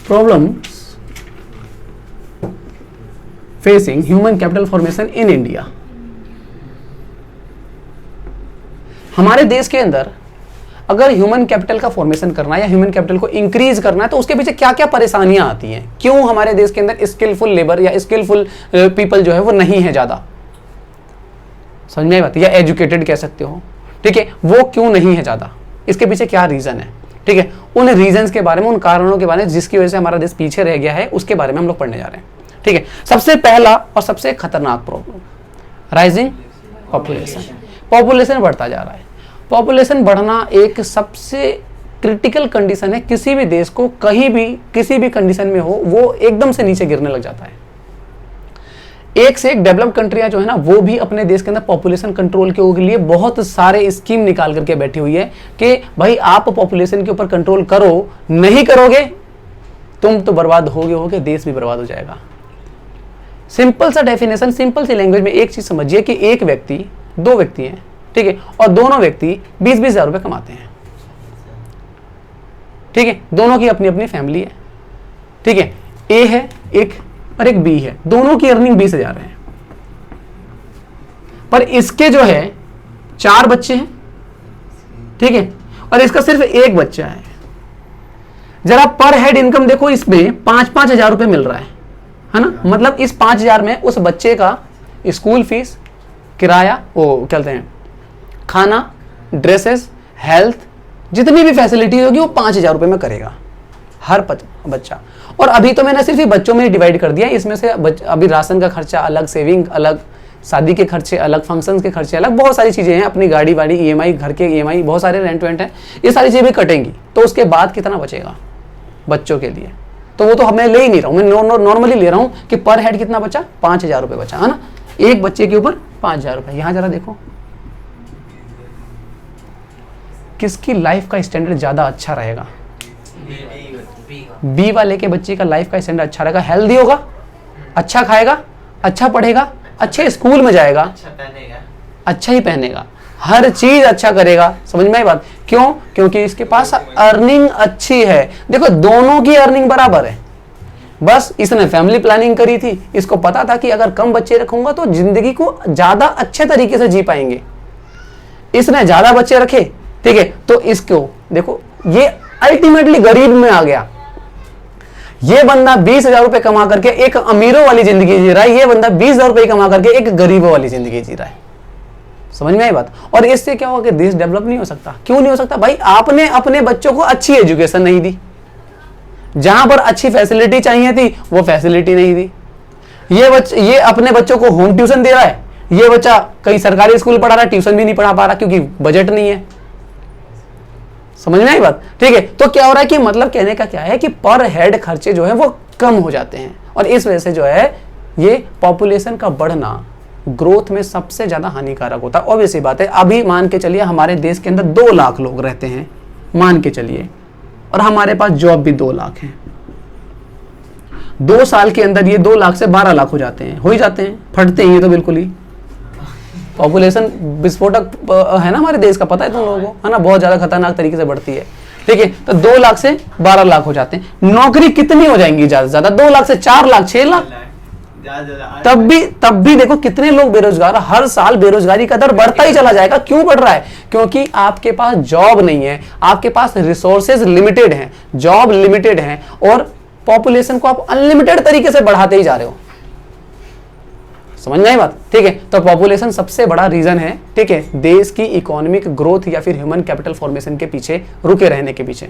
Problems facing human capital formation in India. हमारे देश के अंदर अगर ह्यूमन कैपिटल का फॉर्मेशन करना है या ह्यूमन कैपिटल को इंक्रीज करना है तो उसके पीछे क्या क्या परेशानियां आती हैं, क्यों हमारे देश के अंदर स्किलफुल लेबर या स्किलफुल पीपल जो है वो नहीं है ज्यादा, समझ में आई बात, या एजुकेटेड कह सकते हो, ठीक है, वो क्यों नहीं है ज्यादा, इसके पीछे क्या रीजन है, ठीक है, उन रीजंस के बारे में, उन कारणों के बारे में जिसकी वजह से हमारा देश पीछे रह गया है उसके बारे में हम लोग पढ़ने जा रहे हैं, ठीक है। सबसे पहला और सबसे खतरनाक प्रॉब्लम, राइजिंग पॉपुलेशन। पॉपुलेशन बढ़ता जा रहा है। पॉपुलेशन बढ़ना एक सबसे क्रिटिकल कंडीशन है, किसी भी देश को कहीं भी किसी भी कंडीशन में हो वो एकदम से नीचे गिरने लग जाता है। एक से एक डेवलप कंट्रियां जो है ना वो भी अपने देश के अंदर पॉपुलेशन कंट्रोल के लिए बहुत सारे स्कीम निकाल करके बैठी हुई है कि भाई आप पॉपुलेशन के ऊपर कंट्रोल करो, नहीं करोगे तुम तो बर्बाद होगे, देश भी बर्बाद हो जाएगा। सिंपल सा डेफिनेशन, सिंपल सी लैंग्वेज में एक चीज समझिए कि एक व्यक्ति, दो व्यक्ति हैं, ठीक है, और दोनों व्यक्ति 20-20 हजार रुपए कमाते हैं, ठीक है, दोनों की अपनी अपनी फैमिली है, ठीक है, ए है एक और एक बी है, दोनों की अर्निंग 20 हजार है, पर इसके जो है 4 बच्चे हैं, ठीक है, और इसका सिर्फ एक बच्चा है। जरा पर हेड इनकम देखो, इसमें 5-5 हजार रुपए मिल रहा है ना, मतलब इस 5 हजार में उस बच्चे का स्कूल फीस, किराया, वो कहते हैं खाना, ड्रेसेस, हेल्थ, जितनी भी फैसिलिटी होगी वो 5 हजार रुपए में करेगा हर बच्चा। और अभी तो मैंने सिर्फ ही बच्चों में डिवाइड कर दिया, इसमें से अभी राशन का खर्चा अलग, सेविंग अलग, शादी के खर्चे अलग, फंक्शंस के खर्चे अलग, बहुत सारी चीजें हैं, अपनी गाड़ी वाड़ी ईएमआई, घर के ईएमआई, बहुत सारे रेंट वेंट हैं, ये सारी चीजें भी कटेंगी, तो उसके बाद कितना बचेगा बच्चों के लिए, तो वो तो मैं ले ही नहीं रहा हूँ, मैं नॉर्मली ले रहा हूँ कि पर हेड कितना बचा, 5 हजार रुपए बचा, है ना, एक बच्चे के ऊपर 5 हजार रुपए। यहां जरा देखो किसकी लाइफ का स्टैंडर्ड ज्यादा अच्छा रहेगा, बी वाले के बच्चे का लाइफ का स्टैंडर्ड अच्छा रहेगा, हेल्दी होगा, अच्छा खाएगा, अच्छा पढ़ेगा, अच्छे स्कूल में जाएगा, अच्छा ही पहनेगा, हर चीज अच्छा करेगा, समझ में आई बात, क्यों, क्योंकि इसके पास अर्निंग अच्छी है। देखो दोनों की अर्निंग बराबर है, बस इसने फैमिली प्लानिंग करी थी, इसको पता था कि अगर कम बच्चे रखूंगा तो जिंदगी को ज्यादा अच्छे तरीके से जी पाएंगे, इसने ज्यादा बच्चे रखे, ठीक है, तो इसको देखो ये अल्टीमेटली गरीब में आ गया। ये बंदा 20 हजार रुपए कमा करके एक अमीरों वाली जिंदगी जी रहा है, ये बंदा 20 हजार रुपए कमा करके एक गरीबों वाली जिंदगी जी रहा है, समझ में आई बात। और इससे क्या होगा कि देश डेवलप नहीं हो सकता। क्यों नहीं हो सकता भाई, आपने अपने बच्चों को अच्छी एजुकेशन नहीं दी, जहां पर अच्छी फैसिलिटी चाहिए थी वो फैसिलिटी नहीं दी। ये अपने बच्चों को होम ट्यूशन दे रहा है, ये बच्चा कहीं सरकारी स्कूल पढ़ा रहा है, ट्यूशन भी नहीं पढ़ा पा रहा क्योंकि बजट नहीं है, समझ में आई बात, ठीक है। तो क्या हो रहा है कि मतलब कहने का क्या है कि पर हेड खर्चे जो है वो कम हो जाते हैं, और इस वजह से जो है ये पॉपुलेशन का बढ़ना ग्रोथ में सबसे ज्यादा हानिकारक होता है। ऑब्वियस बात है, अभी मान के चलिए हमारे देश के अंदर 2 लाख लोग रहते हैं, मान के चलिए, और हमारे पास जॉब भी 2 लाख है, 2 साल के अंदर ये 2 लाख से 12 लाख हो जाते हैं, हो ही जाते हैं, फटते ही तो बिल्कुल ही। पॉपुलेशन विस्फोटक है ना हमारे देश का, पता है तुम लोगों को, है ना, बहुत ज्यादा खतरनाक तरीके से बढ़ती है, ठीक है। तो 2 लाख से 12 लाख हो जाते हैं, नौकरी कितनी हो जाएंगी ज्यादा से ज्यादा, 2 लाख से 4 लाख 6 लाख, तब भी देखो कितने लोग बेरोजगार, हर साल बेरोजगारी का दर बढ़ता ही चला जाएगा। क्यों बढ़ रहा है, क्योंकि आपके पास जॉब नहीं है, आपके पास रिसोर्सेज लिमिटेड हैं, जॉब लिमिटेड है, और पॉपुलेशन को आप अनलिमिटेड तरीके से बढ़ाते ही जा रहे हो, समझ में आई बात, ठीक है। तो पॉपुलेशन सबसे बड़ा रीजन है, ठीक है, देश की इकोनॉमिक ग्रोथ या फिर ह्यूमन कैपिटल फॉर्मेशन के पीछे रुके रहने के पीछे।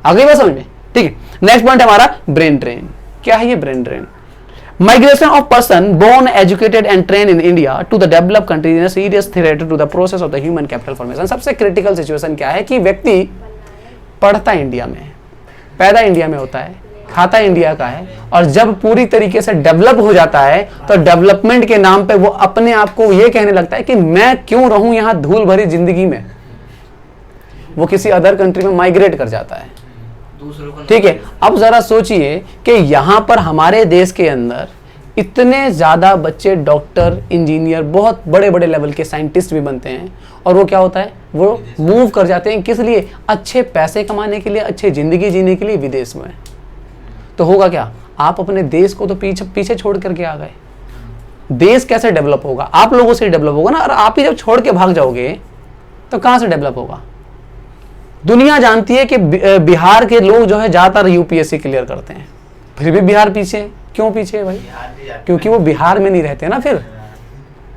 आगे बात समझ में, ठीक है। नेक्स्ट पॉइंट हमारा ब्रेन ड्रेन। क्या है ये brain drain? Migration of person born educated and train in India to the developed countries is a serious threat to the process of the human capital formation. सबसे critical situation क्या है कि व्यक्ति पढ़ता India में, पैदा इंडिया में होता है, खाता इंडिया का है, और जब पूरी तरीके से डेवलप हो जाता है तो डेवलपमेंट के नाम पे वो अपने आप को ये कहने लगता है कि मैं क्यों रहूं यहां धूल भरी जिंदगी में, वो किसी अदर कंट्री में माइग्रेट कर जाता है, ठीक है। अब जरा सोचिए कि यहां पर हमारे देश के अंदर इतने ज्यादा बच्चे डॉक्टर, इंजीनियर, बहुत बड़े बड़े लेवल के साइंटिस्ट भी बनते हैं, और वो क्या होता है, वो मूव कर जाते हैं किस लिए, अच्छे पैसे कमाने के लिए, अच्छे जिंदगी जीने के लिए विदेश में, तो होगा क्या, आप अपने देश को तो पीछे पीछे छोड़ करके आ गए। देश कैसे डेवलप होगा, आप लोगों से डेवलप होगा ना। और आप ही जब छोड़ के भाग जाओगे तो कहां से डेवलप होगा। दुनिया जानती है कि बिहार के लोग जो है ज्यादातर यूपीएससी क्लियर करते हैं, फिर भी बिहार पीछे है। क्यों पीछे है भाई, क्योंकि वो बिहार में नहीं रहते ना, फिर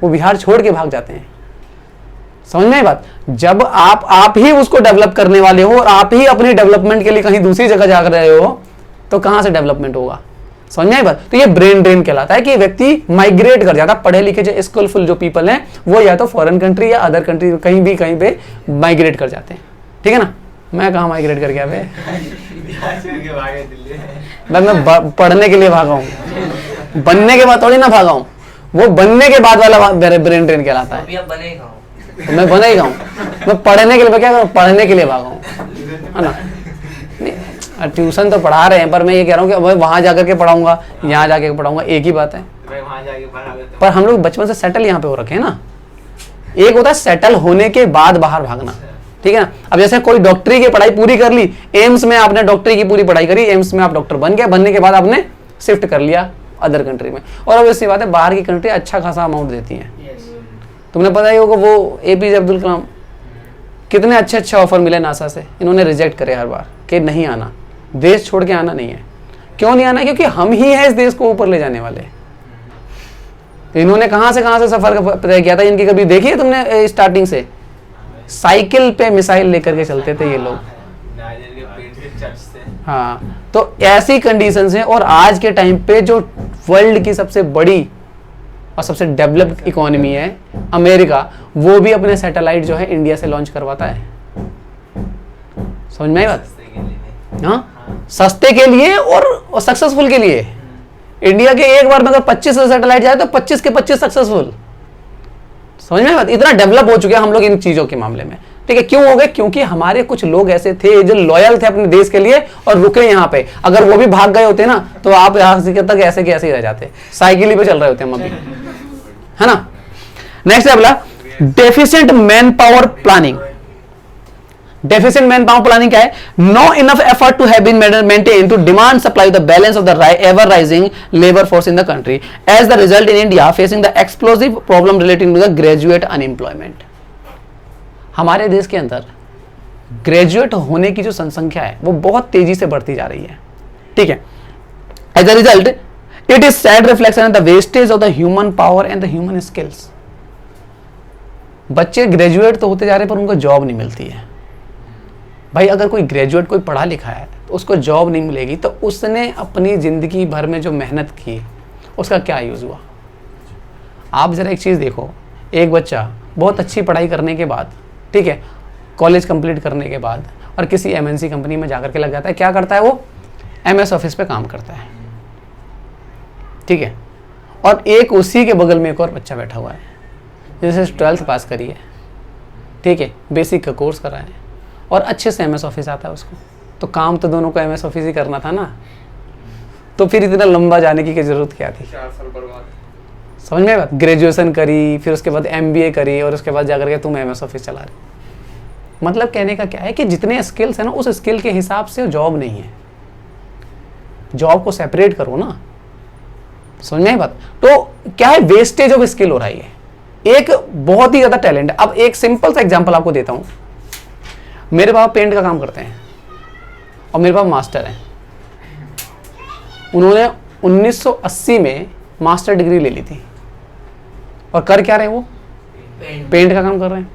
वो बिहार छोड़ के भाग जाते हैं। समझ में आई बात। जब आप ही उसको डेवलप करने वाले हो और आप ही अपने डेवलपमेंट के लिए कहीं दूसरी जगह जा रहे हो तो कहां से डेवलपमेंट होगा। समझ में आई बात। तो ये ब्रेन ड्रेन कहलाता है कि व्यक्ति माइग्रेट कर जाता है। पढ़े लिखे जो स्किलफुल जो पीपल हैं वो या तो फॉरेन कंट्री या अदर कंट्री कहीं पे माइग्रेट कर जाते हैं। ठीक है ना। मैं कहाँ माइग्रेट कर गया भाई, मैं पढ़ने के लिए भागा हूँ, बनने के बाद थोड़ी ना भागा हूँ। वो बनने के बाद वाला ब्रेन ड्रेन कहलाता है। तो मैं बना ही गाऊँ, मैं पढ़ने के लिए, मैं क्या करूँ, पढ़ने के लिए भागा हूँ, है ना। नहीं, ट्यूशन तो पढ़ा रहे हैं, पर मैं ये कह रहा हूँ कि वहां जाकर के पढ़ाऊंगा, यहाँ जाके पढ़ाऊंगा, एक ही बात है। पर हम लोग बचपन से सेटल यहाँ पे हो रखे हैं ना। एक होता है सेटल होने के बाद बाहर भागना, ठीक है ना। अब जैसे कोई डॉक्टरी की पढ़ाई पूरी कर ली, एम्स में आपने डॉक्टरी की पूरी पढ़ाई करी, एम्स में आप डॉक्टर बन गए, बनने के बाद आपने शिफ्ट कर लिया अदर कंट्री में। और अब ऐसी बात है, बाहर की कंट्री अच्छा खासा अमाउंट देती है। तुमने पता ही होगा वो एपीजे अब्दुल कलाम, कितने अच्छे ऑफर मिले नासा से, इन्होंने रिजेक्ट करे हर बार कि नहीं आना, देश छोड़ के आना नहीं है। क्यों नहीं आना, क्योंकि हम ही हैं इस देश को ऊपर ले जाने वाले। तो इन्होंने कहां से सफर तय किया था, इनकी कभी देखी है तुमने स्टार्टिंग से? साइकिल पे मिसाइल लेकर के चलते थे ये लोग। हाँ, तो ऐसी कंडीशंस हैं। और आज के टाइम पे जो वर्ल्ड की सबसे बड़ी और सबसे डेवलप्ड इकोनॉमी है अमेरिका, वो भी अपने सैटेलाइट जो है इंडिया से लॉन्च करवाता है। समझ में आई बात। हाँ, सस्ते के लिए और सक्सेसफुल के लिए। इंडिया के एक बार में अगर 25 सैटेलाइट जाए तो 25 के 25 सक्सेसफुल। समझ में आई बात। इतना डेवलप हो चुके हैं हम लोग इन चीजों के मामले में। ठीक है, क्यों हो गए? क्योंकि हमारे कुछ लोग ऐसे थे जो लॉयल थे अपने देश के लिए और रुके यहाँ पे। अगर वो भी भाग गए होते ना तो आप यहाँ से तक ऐसे के ऐसे ही रह जाते, साइकिल ही पे चल रहे होते हम अभी, है ना। नेक्स्ट है अगला, deficient man power planning. Deficient man power planning क्या है? No enough effort to have been maintain to demand supply the balance of the ever rising labour force in the country as the result in India facing the explosive problem relating to the graduate unemployment. हमारे देश के अंदर graduate होने की जो जनसंख्या है वो बहुत तेजी से बढ़ती जा रही है। ठीक है, as a result it is sad reflection of the wastage of the human power and the human skills. बच्चे ग्रेजुएट तो होते जा रहे हैं पर उनको जॉब नहीं मिलती है। भाई अगर कोई ग्रेजुएट, कोई पढ़ा लिखा है तो उसको जॉब नहीं मिलेगी तो उसने अपनी जिंदगी भर में जो मेहनत की उसका क्या यूज हुआ। आप जरा एक चीज देखो, एक बच्चा बहुत अच्छी पढ़ाई करने के बाद, ठीक है, कॉलेज कंप्लीट करने के बाद और किसी एमएनसी कंपनी में जाकर के लग जाता है, क्या करता है वो? एमएस ऑफिस पे काम करता है। ठीक है, और एक उसी के बगल में एक और बच्चा बैठा हुआ है जैसे 12th पास करी है, ठीक है, बेसिक का कोर्स करा है और अच्छे से एमएस ऑफिस आता है उसको। तो काम तो दोनों को एमएस ऑफिस ही करना था ना, तो फिर इतना लंबा जाने की जरूरत क्या थी? 4 साल बर्बाद। समझ में बात। ग्रेजुएशन करी, फिर उसके बाद एमबीए करी और उसके बाद जाकर के तुम एमएस ऑफिस चला रहे। मतलब कहने का क्या है कि जितने स्किल्स है ना उस स्किल के हिसाब से जॉब नहीं है। जॉब को सेपरेट करो ना। समझ में बात। तो क्या है, वेस्टेज ऑफ स्किल हो रहा है। एक बहुत ही ज्यादा टैलेंट है। अब एक सिंपल सा एग्जांपल आपको देता हूं। मेरे पापा पेंट का काम करते हैं और मेरे पापा मास्टर हैं। उन्होंने 1980 में मास्टर डिग्री ले ली थी और कर क्या रहे हैं वो? पेंट का काम कर रहे हैं।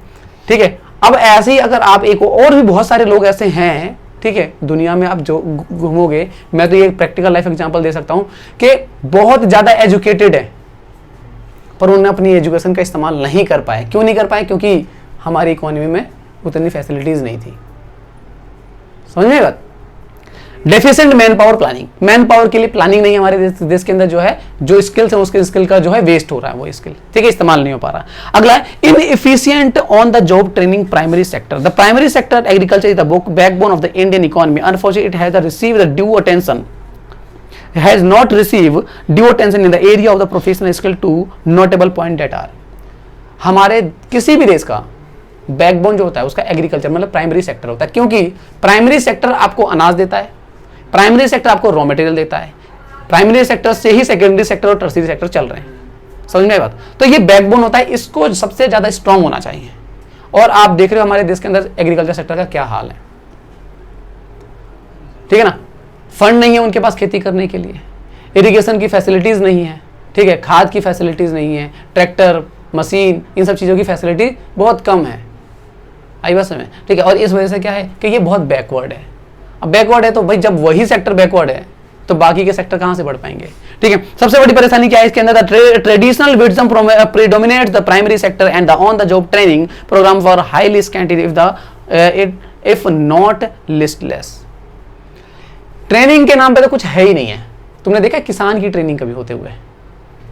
ठीक है, अब ऐसे ही अगर आप एक और भी बहुत सारे लोग ऐसे हैं, ठीक है, दुनिया में आप जो घूमोगे, मैं तो ये प्रैक्टिकल लाइफ एग्जांपल दे सकता हूं कि बहुत ज्यादा एजुकेटेड है पर उन्होंने अपनी एजुकेशन का इस्तेमाल नहीं कर पाए। क्यों नहीं कर पाए? क्योंकि हमारी इकोनॉमी में उतनी फैसिलिटीज नहीं थी। समझ में बात। Deficient man power planning, man power के लिए प्लानिंग नहीं हमारे देश के अंदर। जो है जो स्किल्स है उसके स्किल का जो है वेस्ट हो रहा है, वो स्किल, ठीक है, इस्तेमाल नहीं हो पा रहा। अगला है inefficient on the job training primary sector. The primary sector agriculture is the backbone of the Indian economy. Unfortunately it has received the due attention, has not received due attention in the area of the professional skill to notable point that are। हमारे किसी भी देश का backbone जो होता है उसका agriculture मतलब प्राइमरी सेक्टर होता है। क्योंकि प्राइमरी सेक्टर आपको अनाज देता है, प्राइमरी सेक्टर आपको रॉ मटेरियल देता है, प्राइमरी सेक्टर से ही सेकेंडरी सेक्टर और टर्शियरी सेक्टर चल रहे हैं, समझ में आई बात। तो ये बैकबोन होता है, इसको सबसे ज्यादा स्ट्रांग होना चाहिए। और आप देख रहे हो हमारे देश के अंदर एग्रीकल्चर सेक्टर का क्या हाल है, ठीक है ना। फंड नहीं है उनके पास खेती करने के लिए, इरिगेशन की फैसिलिटीज नहीं है, ठीक है, खाद की फैसिलिटीज नहीं है, ट्रैक्टर, मशीन, इन सब चीज़ों की फैसिलिटी बहुत कम है, आई बात समझ, ठीक है। और इस वजह से क्या है कि ये बहुत बैकवर्ड है। अब बैकवर्ड है तो भाई जब वही सेक्टर बैकवर्ड है तो बाकी के सेक्टर कहाँ से बढ़ पाएंगे, ठीक है। सबसे बड़ी परेशानी क्या है इसके अंदर, traditional wisdom predominates the primary sector and the on the job training programme for highly scanty if not listless. Training के नाम पे तो कुछ है ही नहीं है। तुमने देखा किसान की ट्रेनिंग कभी होते हुए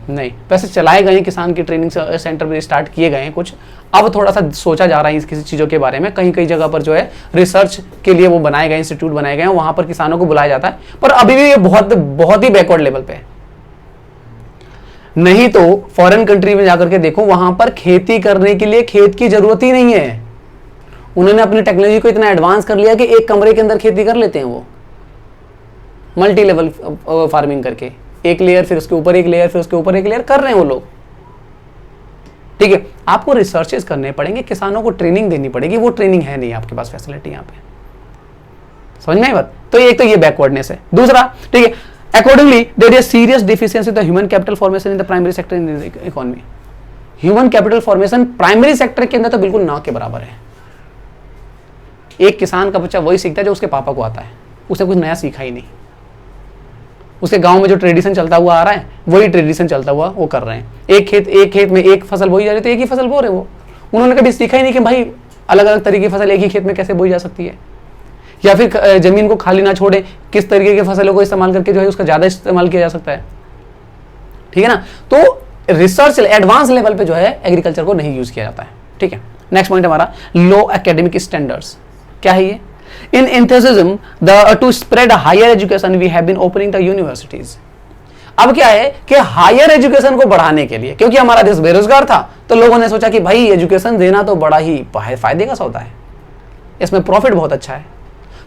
नहीं, वैसे चलाए गए किसान की ट्रेनिंग सेंटर भी स्टार्ट किए गए हैं कुछ, अब थोड़ा सा सोचा जा रहा है किसी चीज़ों के बारे में, कहीं कहीं जगह पर जो है रिसर्च के लिए वो बनाए गए इंस्टीट्यूट बनाए गए हैं, वहां पर किसानों को बुलाया जाता है, पर अभी भी ये बहुत बहुत ही बैकवर्ड लेवल पे है। नहीं तो फॉरेन कंट्री में जाकर के देखो, वहां पर खेती करने के लिए खेत की जरूरत ही नहीं है, उन्होंने अपनी टेक्नोलॉजी को इतना एडवांस कर लिया कि एक कमरे के अंदर खेती कर लेते हैं वो, मल्टी लेवल फार्मिंग करके, एक लेयर फिर उसके ऊपर एक लेयर फिर उसके ऊपर एक लेयर कर रहे हैं वो लोग, ठीक है। आपको रिसर्चेस करने पड़ेंगे, किसानों को ट्रेनिंग देनी पड़ेगी, वो ट्रेनिंग है नहीं आपके पास फैसिलिटी यहाँ पे, समझ में आई बात। तो एक तो ये बैकवर्डनेस है। दूसरा, ठीक है, accordingly there is serious deficiency the human capital formation in the primary sector in the economy. Human capital formation primary sector के अंदर तो बिल्कुल ना के बराबर है। एक किसान का बच्चा वही सीखता है जो उसके पापा को आता है, उसे कुछ नया सीखा ही नहीं, उसके गांव में जो ट्रेडिशन चलता हुआ आ रहा है वही ट्रेडिशन चलता हुआ वो कर रहे हैं। एक खेत में एक फसल बोई जा रही है तो एक ही फसल बो रहे वो, उन्होंने कभी सीखा ही नहीं कि भाई अलग अलग तरीके की फसल एक ही खेत में कैसे बोई जा सकती है, या फिर जमीन को खाली ना छोड़े, किस तरीके की फसलों को इस्तेमाल करके जो है उसका ज्यादा इस्तेमाल किया जा सकता है, ठीक है ना। तो रिसर्च एडवांस लेवल पे जो है एग्रीकल्चर को नहीं यूज किया जाता है, ठीक है। नेक्स्ट पॉइंट हमारा लो एकेडमिक स्टैंडर्ड्स। क्या है ये? In enthusiasm to spread higher education we have been opening the universities। अब क्या है कि हायर एजुकेशन को बढ़ाने के लिए, क्योंकि हमारा देश बेरोजगार था तो लोगों ने सोचा कि भाई एजुकेशन देना तो बड़ा ही फायदे का सौदा है, इसमें प्रॉफिट बहुत अच्छा है,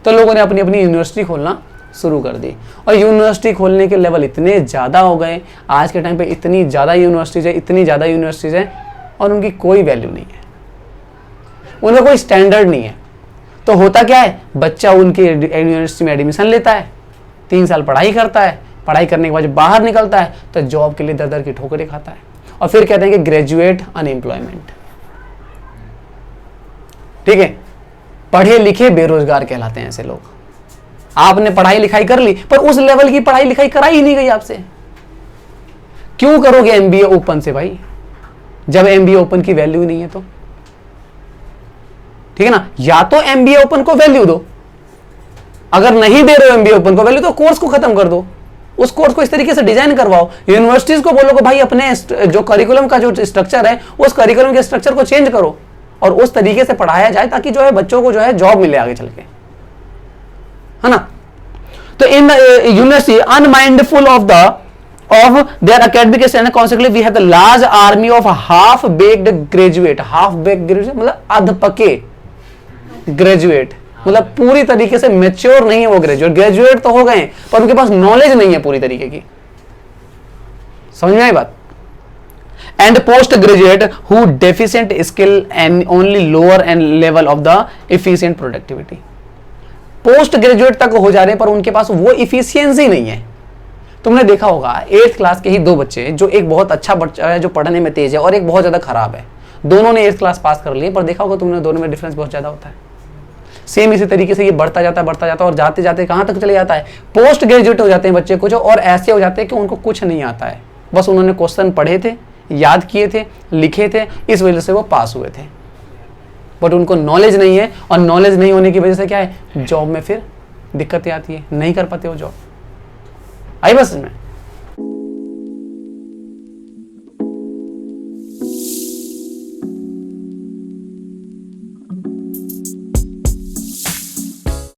तो लोगों ने अपनी अपनी यूनिवर्सिटी खोलना शुरू कर दी। और यूनिवर्सिटी खोलने के लेवल इतने ज़्यादा हो गए आज के टाइम पे, इतनी ज़्यादा यूनिवर्सिटीज़ है और उनकी कोई वैल्यू नहीं है, उनका कोई स्टैंडर्ड नहीं है। तो होता क्या है, बच्चा उनके यूनिवर्सिटी में एडमिशन लेता है, 3 साल पढ़ाई करता है, पढ़ाई करने के बाद बाहर निकलता है तो जॉब के लिए दर की ठोकरें खाता है, और फिर कहते हैं कि ग्रेजुएट अनएम्प्लॉयमेंट, ठीक है, पढ़े लिखे बेरोजगार कहलाते हैं ऐसे लोग। आपने पढ़ाई लिखाई कर ली पर उस लेवल की पढ़ाई लिखाई कराई ही नहीं गई आपसे, क्यों करोगे एमबीए ओपन से भाई, जब एमबीए ओपन की वैल्यू नहीं है तो, ठीक है ना। या तो एमबीए ओपन को वैल्यू दो, अगर नहीं दे रहे हो एमबीए ओपन को वैल्यू तो कोर्स को खत्म कर दो, उस कोर्स को इस तरीके से डिजाइन करवाओ, यूनिवर्सिटीज को बोलो कि भाई अपने जो करिकुलम का जो स्ट्रक्चर है उस करिकुलम के स्ट्रक्चर को चेंज करो और उस तरीके से पढ़ाया जाए ताकि जो है बच्चों को जो है जॉब मिले आगे चल के, है ना। तो in university unmindful of their academic standard, consequently we have the large army of half baked graduate मतलब अधपके ग्रेजुएट, मतलब पूरी तरीके से मैच्योर नहीं है वो ग्रेजुएट तो हो गए पर उनके पास नॉलेज नहीं है पूरी तरीके की, समझ में आई बात। And post graduate who deficient skill and only lower and level of the efficient productivity. Post graduate तक हो जा रहे हैं पर उनके पास वो इफिशियंसी नहीं है। तुमने देखा होगा 8th क्लास के ही 2 बच्चे, जो एक बहुत अच्छा बच्चा है जो पढ़ने में तेज है और एक बहुत ज्यादा खराब है, दोनों ने 8th क्लास पास कर लिए, पर देखा होगा तुमने दोनों में डिफरेंस बहुत ज्यादा होता है। सेम इसी तरीके से ये बढ़ता जाता है और जाते जाते कहां तक चले जाता है, पोस्ट ग्रेजुएट हो जाते हैं बच्चे कुछ, और ऐसे हो जाते हैं कि उनको कुछ नहीं आता है, बस उन्होंने क्वेश्चन पढ़े थे, याद किए थे, लिखे थे, इस वजह से वो पास हुए थे, बट उनको नॉलेज नहीं है, और नॉलेज नहीं होने की वजह से क्या है, जॉब में फिर दिक्कतें आती है, नहीं कर पाते वो जॉब। आई बस में